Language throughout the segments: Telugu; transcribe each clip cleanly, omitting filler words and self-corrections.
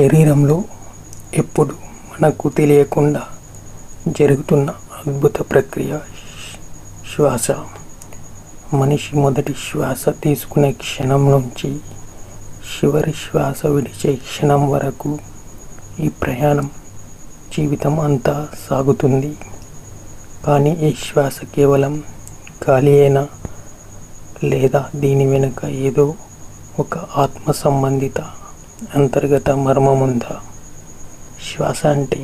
శరీరంలో ఎప్పుడు మనకు తెలియకుండా జరుగుతున్న అద్భుత ప్రక్రియ శ్వాస. మనిషి మొదటి శ్వాస తీసుకునే క్షణం నుంచి చివరి శ్వాస విడిచే క్షణం వరకు ఈ ప్రయాణం జీవితం అంతా సాగుతుంది. కానీ ఈ శ్వాస కేవలం గాలి అయినా లేదా దీని వెనుక ఏదో ఒక ఆత్మ సంబంధిత అంతర్గత మర్మముందా? శ్వాస అంటే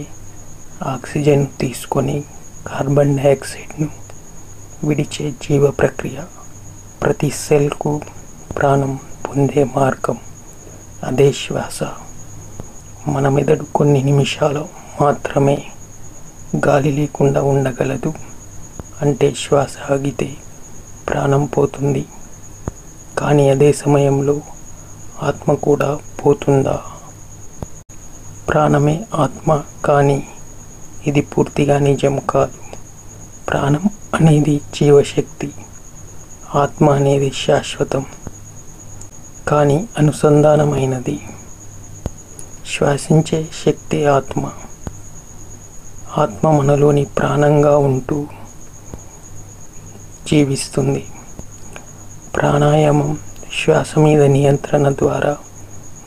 ఆక్సిజన్ తీసుకొని కార్బన్ డైఆక్సైడ్ను విడిచే జీవ ప్రక్రియ. ప్రతి సెల్కు ప్రాణం పొందే మార్గం అదే శ్వాస. మన మెదడు కొన్ని నిమిషాలు మాత్రమే గాలి లేకుండా ఉండగలదు. అంటే శ్వాస ఆగితే ప్రాణం పోతుంది. కానీ అదే సమయంలో ఆత్మ కూడా పోతుందా? ప్రాణమే ఆత్మ, కానీ ఇది పూర్తిగా నిజం కాదు. ప్రాణం అనేది జీవశక్తి, ఆత్మ అనేది శాశ్వతం కానీ అనుసంధానమైనది. శ్వాసించే శక్తి ఆత్మ. ఆత్మ మనలోని ప్రాణంగా ఉంటూ జీవిస్తుంది. ప్రాణాయామం శ్వాస మీద నియంత్రణ ద్వారా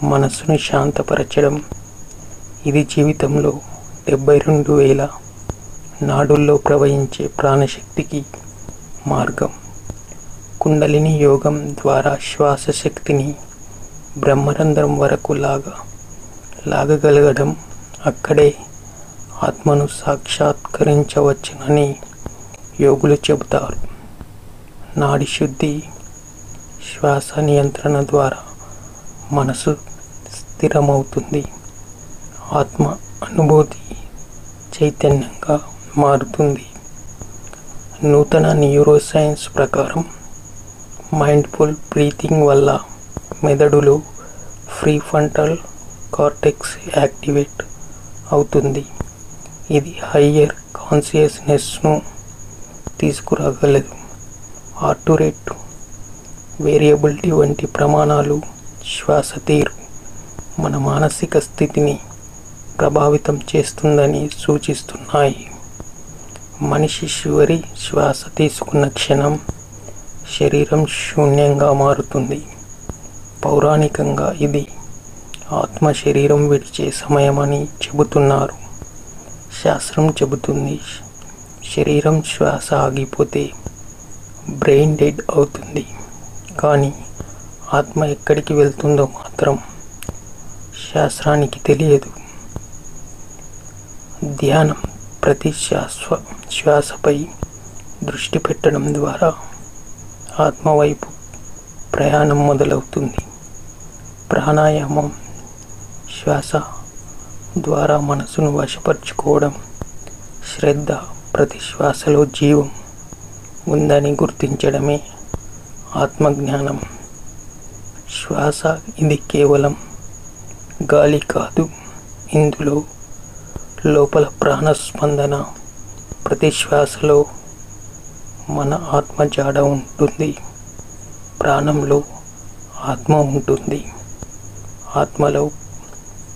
మనసును శాంతపరచడం. ఇది జీవితంలో 72,000 నాడుల్లో ప్రవహించే ప్రాణశక్తికి మార్గం. కుండలిని యోగం ద్వారా శ్వాస శక్తిని బ్రహ్మరంధ్రం వరకు లాగగలగడం. అక్కడే ఆత్మను సాక్షాత్కరించవచ్చునని యోగులు చెబుతారు. నాడి శుద్ధి. శ్వాస నియంత్రణ ద్వారా మనసు స్థిరమవుతుంది. ఆత్మ అనుభూతి చైతన్యంగా మారుతుంది. నూతన న్యూరోసైన్స్ ప్రకారం మైండ్ఫుల్ బ్రీతింగ్ వల్ల మెదడులో ప్రీఫ్రంటల్ కార్టెక్స్ యాక్టివేట్ అవుతుంది. ఇది హయ్యర్ కాన్షియస్నెస్ను తీసుకురాగలదు. హార్ట్ రేట్ వేరియబిలిటీ వంటి ప్రమాణాలు శ్వాస తీరు మన మానసిక స్థితిని ప్రభావితం చేస్తుందని సూచిస్తున్నాయి. మనిషి చివరి శ్వాస తీసుకున్న క్షణం శరీరం శూన్యంగా మారుతుంది. పౌరాణికంగా ఇది ఆత్మ శరీరం విడిచే సమయమని చెబుతున్నారు. శాస్త్రం చెబుతుంది శరీరం శ్వాస ఆగిపోతే బ్రెయిన్ డెడ్ అవుతుంది. కానీ ఆత్మ ఎక్కడికి వెళ్తుందో మాత్రం శాస్త్రానికి తెలియదు. ధ్యానం ప్రతి శ్వాసపై దృష్టి పెట్టడం ద్వారా ఆత్మ వైపు ప్రయాణం మొదలవుతుంది. ప్రాణాయామం శ్వాస ద్వారా మనసును వశపరుచుకోవడం. శ్రద్ధ ప్రతి శ్వాసలో జీవం ఉందని గుర్తించడమే ఆత్మజ్ఞానం. శ్వాస ఇది కేవలం గాలి కాదు. ఇందులో లోపల ప్రాణస్పందన. ప్రతి శ్వాసలో మన ఆత్మ జాడ ఉంటుంది. ప్రాణంలో ఆత్మ ఉంటుంది. ఆత్మలో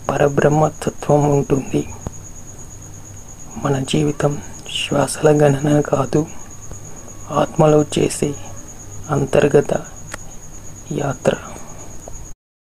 పరబ్రహ్మతత్వం ఉంటుంది. మన జీవితం శ్వాసల గణన కాదు, ఆత్మలో చేసే అంతర్గత యాత్ర.